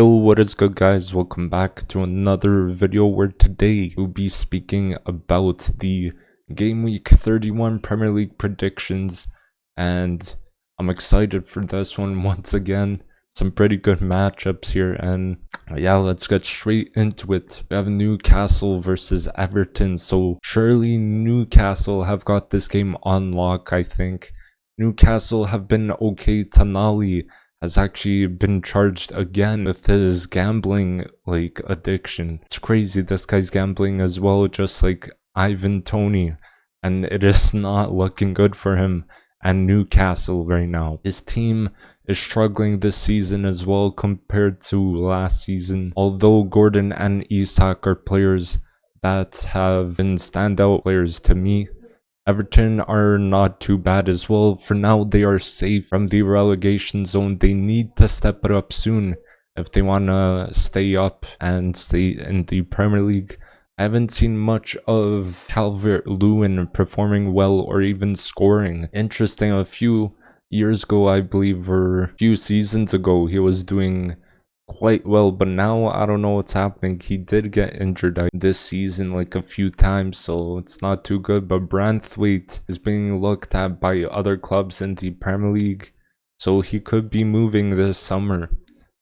Yo, what is good, guys? Welcome back to another video where today we'll be speaking about the Game Week 31 Premier League predictions, and I'm excited for this one once again. Some pretty good matchups here, and yeah, let's get straight into it. We have Newcastle versus Everton, so surely Newcastle have got this game on lock, I think. Newcastle have been okay. Tonali has actually been charged again with his gambling addiction. It's crazy, this guy's gambling as well, just like Ivan Toney, and it is not looking good for him and Newcastle right now. His team is struggling this season as well compared to last season, although Gordon and Isak are players that have been standout players to me. Everton are not too bad as well. For now, they are safe from the relegation zone. They need to step it up soon if they want to stay up and stay in the Premier League. I haven't seen much of Calvert-Lewin performing well or even scoring. Interesting, a few years ago, I believe, or a few seasons ago, he was doing quite well, but now I don't know what's happening. He did get injured this season like a few times, so it's not too good. But Branthwaite is being looked at by other clubs in the Premier League, so he could be moving this summer,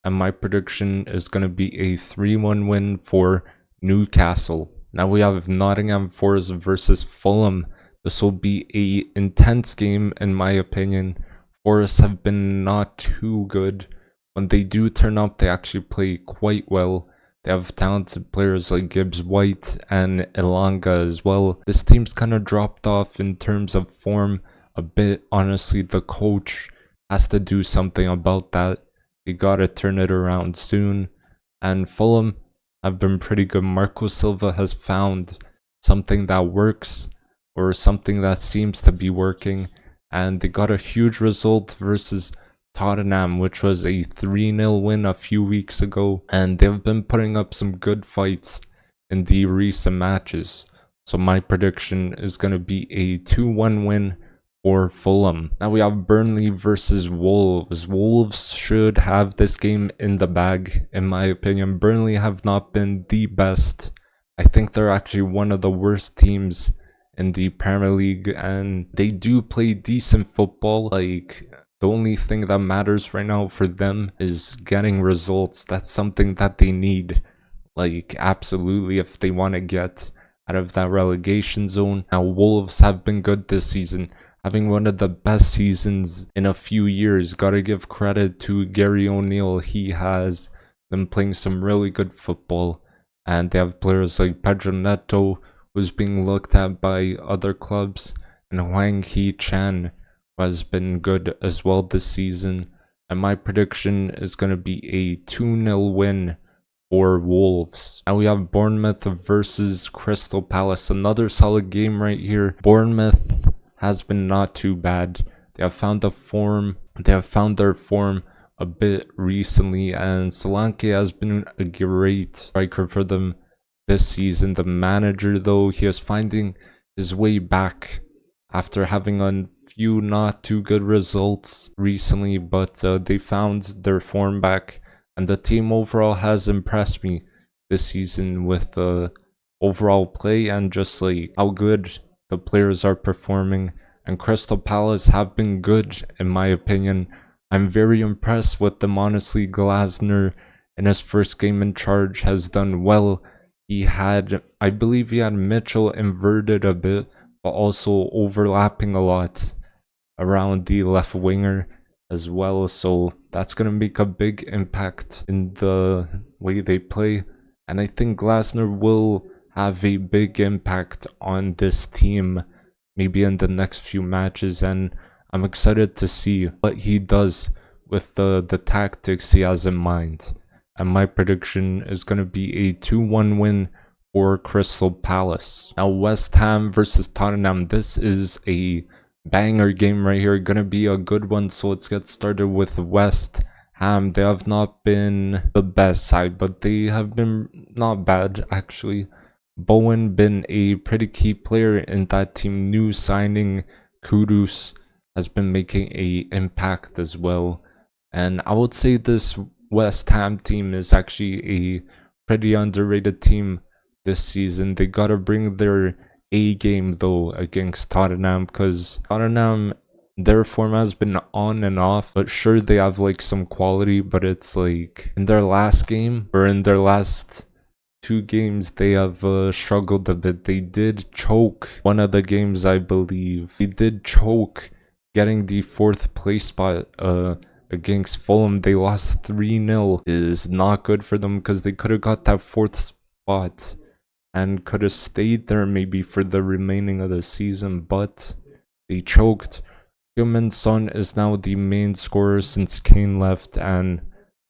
and my prediction is going to be a 3-1 win for Newcastle. Now we have Nottingham Forest versus Fulham. This will be a intense game in my opinion. Forest have been not too good. When they do turn up, they actually play quite well. They have talented players like Gibbs White and Elanga as well. This team's kind of dropped off in terms of form a bit. Honestly, the coach has to do something about that. They gotta turn it around soon. And Fulham have been pretty good. Marco Silva has found something that works, or something that seems to be working. And they got a huge result versus Tottenham, which was a 3-0 win a few weeks ago, and they've been putting up some good fights in the recent matches. So my prediction is going to be a 2-1 win for Fulham. Now we have Burnley versus Wolves. Wolves should have this game in the bag, in my opinion. Burnley have not been the best. I think they're actually one of the worst teams in the Premier League, and they do play decent football. The only thing that matters right now for them is getting results. That's something that they need, absolutely, if they want to get out of that relegation zone. Now, Wolves have been good this season, having one of the best seasons in a few years. Gotta give credit to Gary O'Neill. He has been playing some really good football, and they have players like Pedro Neto, who's being looked at by other clubs, and Hwang Hee-chan has been good as well this season. And my prediction is going to be a 2-0 win for Wolves. Now we have Bournemouth versus Crystal Palace. Another solid game right here. Bournemouth has been not too bad. They have found their form a bit recently, and Solanke has been a great striker for them this season. The manager, though, he is finding his way back after having a few not too good results recently, but they found their form back, and the team overall has impressed me this season with overall play and just how good the players are performing. And Crystal Palace have been good, in my opinion. I'm very impressed with them, honestly. Glasner in his first game in charge has done well. I believe he had Mitchell inverted a bit, but also overlapping a lot around the left winger as well, so that's going to make a big impact in the way they play. And I think Glasner will have a big impact on this team maybe in the next few matches, and I'm excited to see what he does with the tactics he has in mind. And my prediction is going to be a 2-1 win for Crystal Palace. Now West Ham versus Tottenham. This is a banger game right here, gonna be a good one. So let's get started with West Ham. They have not been the best side, but they have been not bad actually. Bowen been a pretty key player in that team. New signing Kudus has been making a impact as well, and I would say this West Ham team is actually a pretty underrated team this season. They gotta bring their A game though against Tottenham, because Tottenham, their form has been on and off, but sure they have like some quality, but it's like in their last game or in their last 2 games they have struggled a bit. They did choke one of the games, I believe. They did choke getting the 4th place spot against Fulham. They lost 3-0. Is not good for them, because they could have got that 4th spot and could have stayed there maybe for the remaining of the season, but they choked. Heung-min Son is now the main scorer since Kane left, and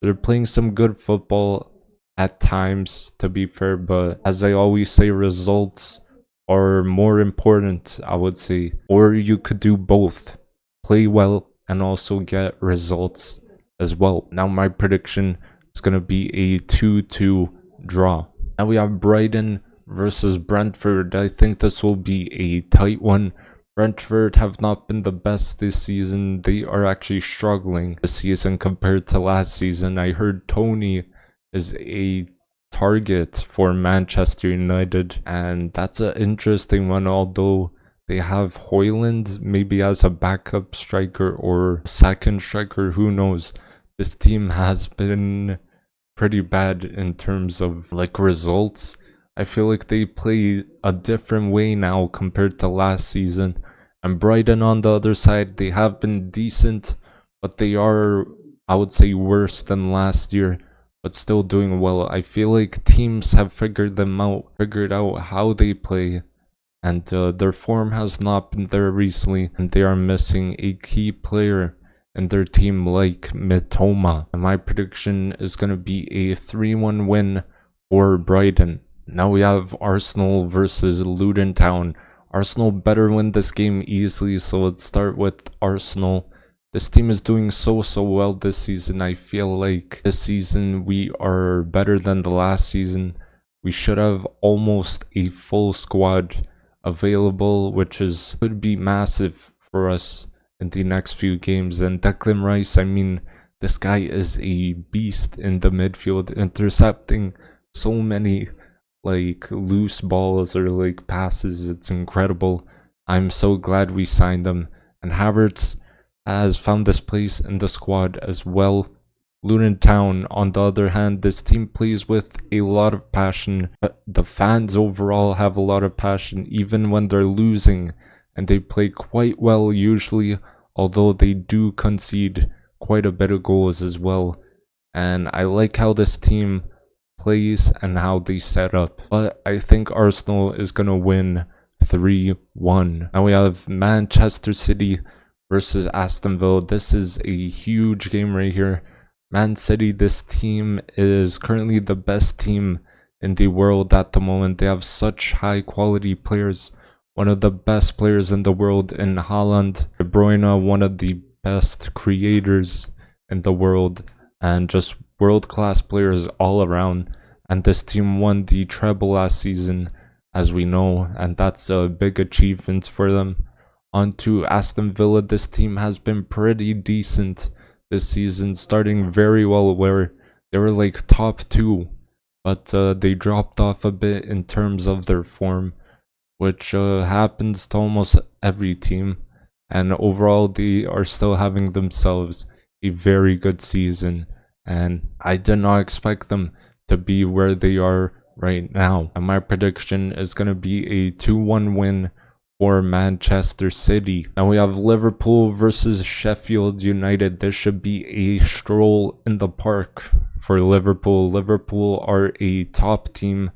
they're playing some good football at times, to be fair, but as I always say, results are more important, I would say. Or you could do both, play well and also get results as well. Now my prediction is going to be a 2-2 draw. Now we have Brighton versus Brentford. I think this will be a tight one. Brentford have not been the best this season. They are actually struggling this season compared to last season. I heard Tony is a target for Manchester United, and that's an interesting one, although they have Højlund maybe as a backup striker or second striker, who knows. This team has been pretty bad in terms of like results. I feel like they play a different way now compared to last season. And Brighton on the other side, they have been decent, but they are, I would say, worse than last year, but still doing well. I feel like teams have figured out how they play, and their form has not been there recently, and they are missing a key player in their team like Mitoma. And my prediction is going to be a 3-1 win for Brighton. Now we have Arsenal versus Luton Town. Arsenal better win this game easily, so let's start with Arsenal. This team is doing so well this season. I feel like this season we are better than the last season. We should have almost a full squad available, which could be massive for us in the next few games. And Declan Rice, I mean, this guy is a beast in the midfield, intercepting so many like loose balls or like passes. It's incredible. I'm so glad we signed him. And Havertz has found this place in the squad as well. Luton Town, on the other hand, this team plays with a lot of passion. The fans overall have a lot of passion even when they're losing, and they play quite well usually, although they do concede quite a bit of goals as well. And I like how this team plays and how they set up, but I think Arsenal is gonna win 3-1. Now we have Manchester City versus Aston Villa. This is a huge game right here. Man City, this team is currently the best team in the world at the moment. They have such high quality players. One of the best players in the world in Haaland. De Bruyne, one of the best creators in the world, and just world-class players all around. And this team won the treble last season, as we know, and that's a big achievement for them. On to Aston Villa. This team has been pretty decent this season, starting very well, where they were like top 2, but they dropped off a bit in terms of their form, which happens to almost every team. And overall, they are still having themselves a very good season, and I did not expect them to be where they are right now. And my prediction is going to be a 2-1 win for Manchester City. Now we have Liverpool versus Sheffield United. This should be a stroll in the park for Liverpool. Liverpool are a top team,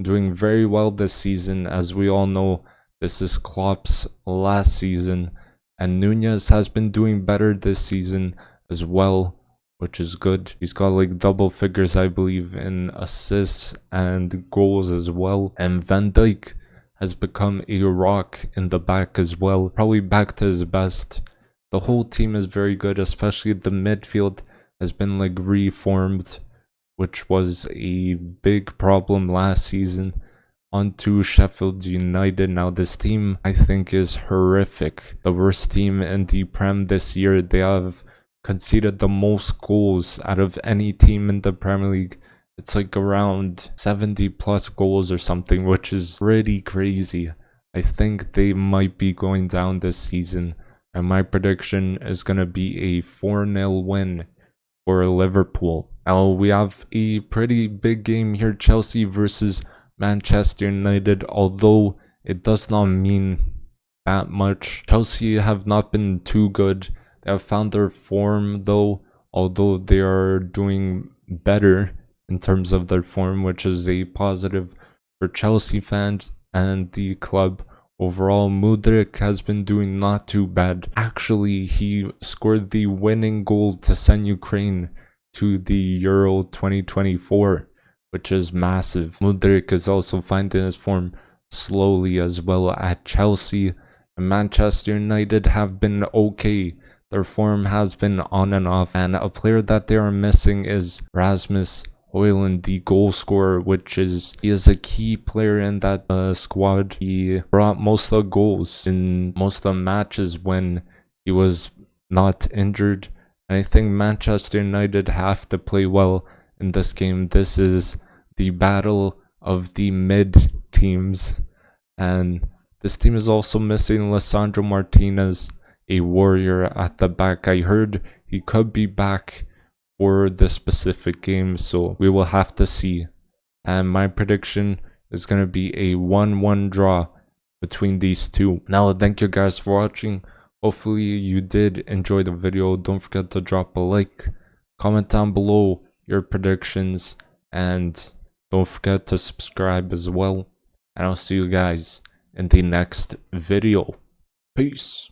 doing very well this season. As we all know, this is Klopp's last season, and Nunez has been doing better this season as well, which is good. He's got like double figures, I believe, in assists and goals as well. And Van Dijk has become a rock in the back as well, probably back to his best. The whole team is very good, especially the midfield has been like reformed, which was a big problem last season. On to Sheffield United. Now this team, I think, is horrific. The worst team in the Prem this year. They have conceded the most goals out of any team in the Premier League. It's like around 70 plus goals or something, which is pretty crazy. I think they might be going down this season, and my prediction is going to be a 4-0 win for Liverpool. Now we have a pretty big game here, Chelsea versus Manchester United, although it does not mean that much. Chelsea have not been too good. They have found their form though, although they are doing better in terms of their form, which is a positive for Chelsea fans and the club. Overall, Mudryk has been doing not too bad. Actually, he scored the winning goal to send Ukraine to the Euro 2024, which is massive. Mudryk is also finding his form slowly as well at Chelsea. And Manchester United have been okay. Their form has been on and off, and a player that they are missing is Rasmus Højlund, the goal scorer, he is a key player in that squad. He brought most of the goals in most of the matches when he was not injured. And I think Manchester United have to play well in this game. This is the battle of the mid teams. And this team is also missing Lisandro Martinez, a warrior at the back. I heard he could be back for this specific game, so we will have to see. And my prediction is going to be a 1-1 draw between these two. Now, thank you guys for watching. Hopefully you did enjoy the video. Don't forget to drop a like, comment down below your predictions, and don't forget to subscribe as well. And I'll see you guys in the next video. Peace.